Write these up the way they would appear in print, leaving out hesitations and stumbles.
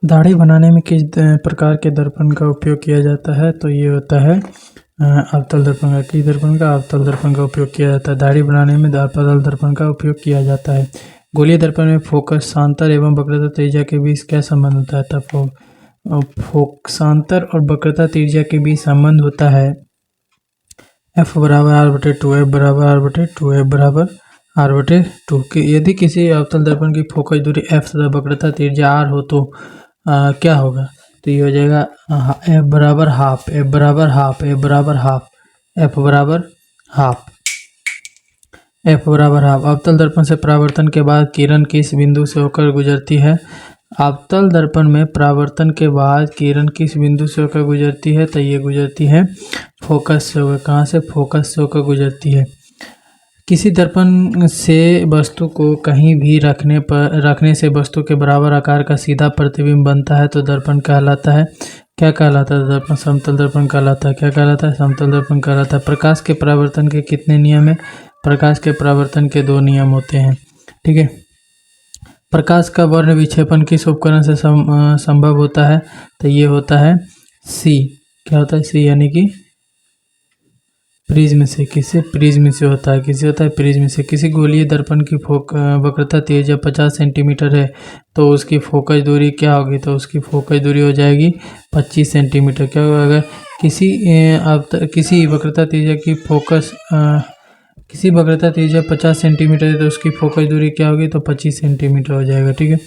दाढ़ी बनाने में किस प्रकार के दर्पण का उपयोग किया जाता है? तो ये होता है अवतल दर्पण का। किस दर्पण का? अवतल दर्पण का उपयोग किया जाता है। दाढ़ी बनाने में अवतल दर्पण का उपयोग किया जाता है। गोलीय दर्पण में फोकस, सांतर एवं वक्रता त्रिज्या के बीच क्या संबंध होता है? तब सांतर और वक्रता त्रिज्या के बीच संबंध होता है F बराबर R/2, F बराबर R/2, F बराबर R/2। यदि किसी अवतल दर्पण की फोकस दूरी F तथा वक्रता त्रिज्या R हो तो क्या होगा? तो ये हो जाएगा F बराबर हाफ, F बराबर हाफ, F बराबर हाफ, F बराबर हाफ, F बराबर हाफ। अवतल दर्पण से परावर्तन के बाद किरण किस बिंदु से होकर गुजरती है? अवतल दर्पण में परावर्तन के बाद किरण किस बिंदु से होकर गुजरती है? तो ये गुजरती है फोकस से होकर। कहाँ से? फोकस से होकर गुजरती है। किसी दर्पण से वस्तु को कहीं भी रखने से वस्तु के बराबर आकार का सीधा प्रतिबिंब बनता है तो दर्पण कहलाता है। क्या कहलाता है? दर्पण समतल दर्पण कहलाता है। क्या कहलाता है? समतल दर्पण कहलाता है। प्रकाश के परावर्तन के कितने नियम है? प्रकाश के परावर्तन के 2 नियम होते हैं। ठीक है। प्रकाश का वर्ण विक्षेपण किस उपकरण से संभव होता है? तो ये होता है सी। क्या होता है? सी यानी कि प्रिज्म से। किससे? प्रिज्म से होता है। किससे होता है? प्रिज्म से। किसी गोलीय दर्पण की वक्रता त्रिज्या 50 सेंटीमीटर है तो उसकी फोकस दूरी क्या होगी? तो उसकी फोकस दूरी हो जाएगी 25 सेंटीमीटर। क्या होगा? अगर किसी वक्रता त्रिज्या की किसी वक्रता त्रिज्या 50 सेंटीमीटर है तो उसकी फोकस दूरी क्या होगी? तो 25 सेंटीमीटर हो जाएगा। ठीक है।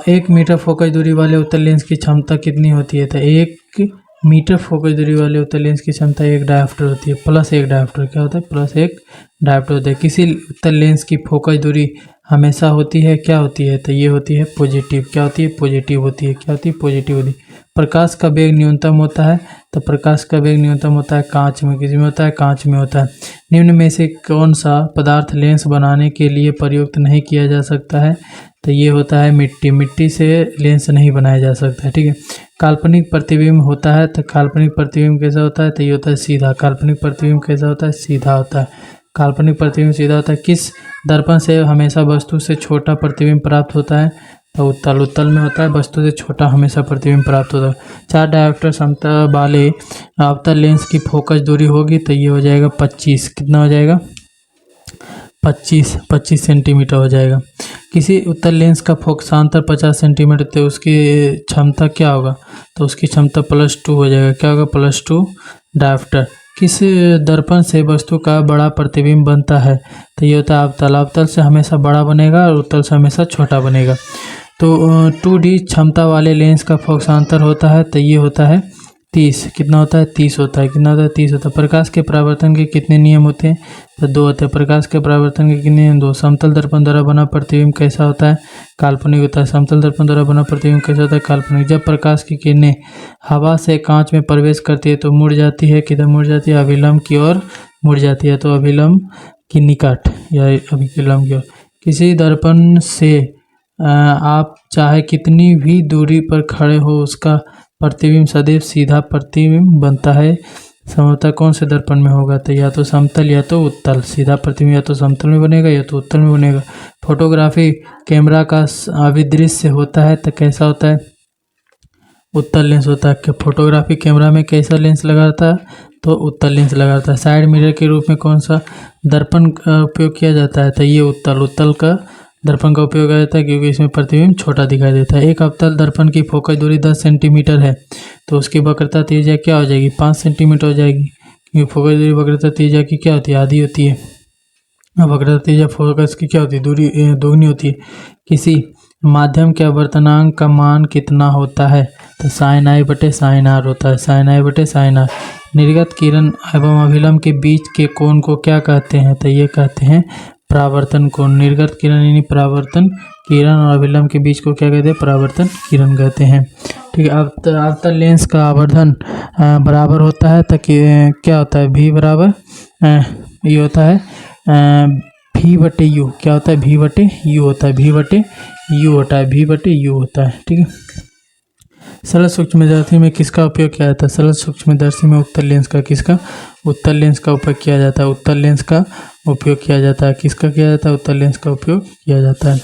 1 मीटर फोकस दूरी वाले उत्तल लेंस की क्षमता कितनी होती है? तो 1 मीटर फोकस दूरी वाले उत्तल लेंस की क्षमता 1 डायोप्टर होती है, प्लस 1 डायोप्टर। क्या होता है? प्लस 1 डायोप्टर होता है। किसी उत्तल लेंस की फोकस दूरी हमेशा होती है, क्या होती है? तो ये होती है पॉजिटिव। क्या होती है? पॉजिटिव होती है। क्या होती है? पॉजिटिव होती है। प्रकाश का वेग न्यूनतम होता है, तो प्रकाश का वेग न्यूनतम होता है कांच में। किसी में होता है? कांच में होता है। निम्न में से कौन सा पदार्थ लेंस बनाने के लिए प्रयुक्त नहीं किया जा सकता है? तो ये होता है मिट्टी। मिट्टी से लेंस नहीं बनाया जा सकता है। ठीक है। काल्पनिक प्रतिबिंब होता है, तो काल्पनिक प्रतिबिंब कैसा होता है? तो ये होता है सीधा। काल्पनिक प्रतिबिंब कैसा होता है? सीधा होता है। काल्पनिक प्रतिबिंब सीधा होता है। किस दर्पण से हमेशा वस्तु से छोटा प्रतिबिंब प्राप्त होता है? तो उत्तल में होता है। वस्तु से छोटा हमेशा प्रतिबिंब प्राप्त होता है। 4 डायोप्टर क्षमता वाले अवतल लेंस की फोकस दूरी होगी तो ये हो जाएगा 25। कितना हो जाएगा? 25 सेंटीमीटर हो जाएगा। किसी उत्तल लेंस का फोकसांतर 50 सेंटीमीटर तो उसकी क्षमता क्या होगा? तो उसकी क्षमता +2 हो जाएगा। क्या होगा? +2 डायोप्टर। किस दर्पण से वस्तु का बड़ा प्रतिबिंब बनता है? तो ये होता है अवतल। अवतल से हमेशा बड़ा बनेगा और उत्तल से हमेशा छोटा बनेगा। तो 2D क्षमता वाले लेंस का फोकसांतर होता है तो ये होता है 30। कितना होता है? 30 होता है। कितना होता है? 30 होता है। प्रकाश के परावर्तन के कितने नियम होते हैं? तो 2 होते हैं। प्रकाश के परावर्तन के कितने नियम? 2। समतल दर्पण द्वारा बना प्रतिबिंब कैसा होता है? काल्पनिक होता है। समतल दर्पण द्वारा बना प्रतिबिंब कैसा होता है? काल्पनिक। जब प्रकाश की किरणें हवा से कांच में प्रवेश करती है तो मुड़ जाती है। किधर मुड़ जाती है? अभिलंब की ओर मुड़ जाती है। तो अभिलंब की निकट या अभिलंब की ओर। किसी दर्पण से आप चाहे कितनी भी दूरी पर खड़े हो उसका प्रतिबिंब सदैव सीधा प्रतिबिंब बनता है। समतल कौन से दर्पण में होगा? तो या तो समतल या तो उत्तल। सीधा प्रतिबिंब या तो समतल में बनेगा या तो उत्तल में बनेगा। फोटोग्राफी कैमरा का अभिदृश्य होता है तो कैसा होता है? उत्तल लेंस होता है। फोटोग्राफी कैमरा में कैसा लेंस लगाता है? तो उत्तल लेंस लगाता है। साइड मिरर के रूप में कौन सा दर्पण का उपयोग किया जाता है? तो ये उत्तल का दर्पण का उपयोग किया जाता है क्योंकि इसमें प्रतिबिंब छोटा दिखाई देता है। एक अवतल दर्पण की फोकस दूरी 10 सेंटीमीटर है तो उसकी वक्रता त्रिज्या क्या हो जाएगी? 5 सेंटीमीटर हो जाएगी क्योंकि फोकस दूरी वक्रता त्रिज्या की क्या होती है? आधी होती है। वक्रता त्रिज्या फोकस की क्या होती है? दूरी दोगुनी होती है। किसी माध्यम के आवर्तनांक का मान कितना होता है? तो sin i/sin r होता है। sin i/sin r। निर्गत किरण एवं अभिलंब के बीच के कोण को क्या कहते हैं? तो ये कहते हैं परावर्तन कोण। निर्गत किरण यानी परावर्तन किरण और अभिलंब के बीच को क्या कहते हैं? परावर्तन किरण कहते हैं। ठीक है। अवतल लेंस का आवर्धन बराबर होता है तो क्या होता है? v बराबर ये होता है v/u। क्या होता है? v/u होता है। v/u होता है। v/u होता है। ठीक है। सरल सूक्ष्मदर्शी में किसका उपयोग किया जाता है? सरल सूक्ष्मदर्शी में उत्तल लेंस का। किसका? उत्तल लेंस का उपयोग किया जाता है। उत्तल लेंस का उपयोग किया जाता है। किसका किया जाता है? उत्तल लेंस का उपयोग किया जाता है।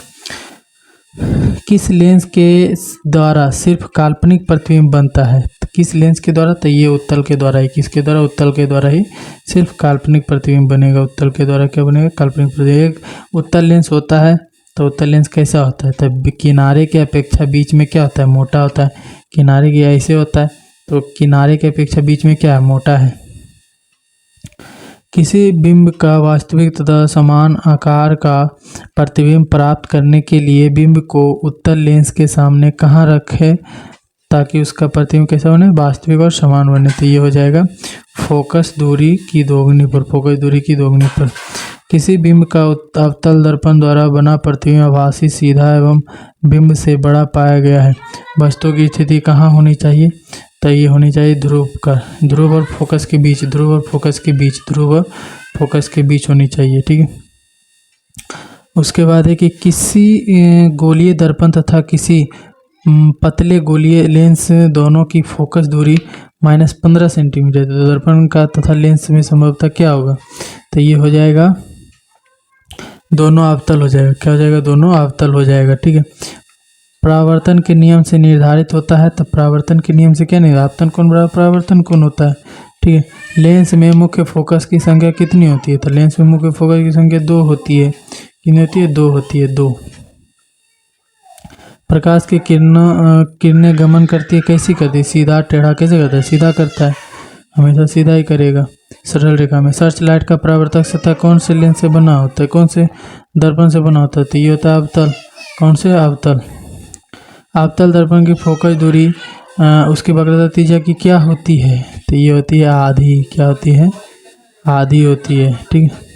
किस लेंस के द्वारा सिर्फ काल्पनिक प्रतिबिंब बनता है? तो किस लेंस के द्वारा? तो ये उत्तल के द्वारा ही। किसके द्वारा? उत्तल के द्वारा ही सिर्फ काल्पनिक प्रतिबिंब बनेगा। उत्तल के द्वारा क्या बनेगा? काल्पनिक प्रतिबिंब। एक उत्तल लेंस होता है, तो उत्तल लेंस कैसा होता है? तो किनारे के अपेक्षा बीच में क्या होता है? मोटा होता है। किनारे के ऐसे होता है, तो किनारे के अपेक्षा बीच में क्या है? मोटा है। किसी बिंब का वास्तविक तथा समान आकार का प्रतिबिंब प्राप्त करने के लिए बिंब को उत्तल लेंस के सामने कहाँ रखें ताकि उसका प्रतिबिंब कैसा बने? वास्तविक और समान बने। तो ये हो जाएगा फोकस दूरी की दोगुनी पर। फोकस दूरी की दोगुनी पर। किसी बिंब का अवतल दर्पण द्वारा बना प्रतिबिंब आभासी, सीधा एवं बिंब से बड़ा पाया गया है। वस्तु की स्थिति कहाँ होनी चाहिए? तो ये होनी चाहिए ध्रुव और फोकस के बीच। ध्रुव और फोकस के बीच। ध्रुव और फोकस के बीच होनी चाहिए। ठीक है। उसके बाद है कि किसी गोलीय दर्पण तथा किसी पतले गोलीय लेंस दोनों की फोकस दूरी -15 सेंटीमीटर। तो दर्पण का तथा लेंस में संभवतः क्या होगा? तो ये हो जाएगा दोनों अवतल हो जाएगा। क्या हो जाएगा? दोनों अवतल हो जाएगा। ठीक है। परावर्तन के नियम से निर्धारित होता है। तो परावर्तन के नियम से क्या नहीं? आपतन कोण बराबर परावर्तन कोण होता है। ठीक है। लेंस में मुख्य फोकस की संख्या कितनी होती है? तो लेंस में मुख्य फोकस की संख्या 2 होती है। कितनी होती है? 2 होती है। 2। प्रकाश की किरणें गमन करती है, कैसी करती है? सीधा टेढ़ा कैसे करता है? सीधा करता है, हमेशा सीधा ही करेगा, सरल रेखा में। सर्च लाइट का परावर्तक सतह कौन से लेंस से बना होता है? कौन से दर्पण से बना होता है? तो ये होता है अवतल। कौन से? अवतल। अवतल दर्पण की फोकस दूरी उसकी वक्रता त्रिज्या की क्या होती है? तो ये होती है आधी। क्या होती है? आधी होती है। ठीक है।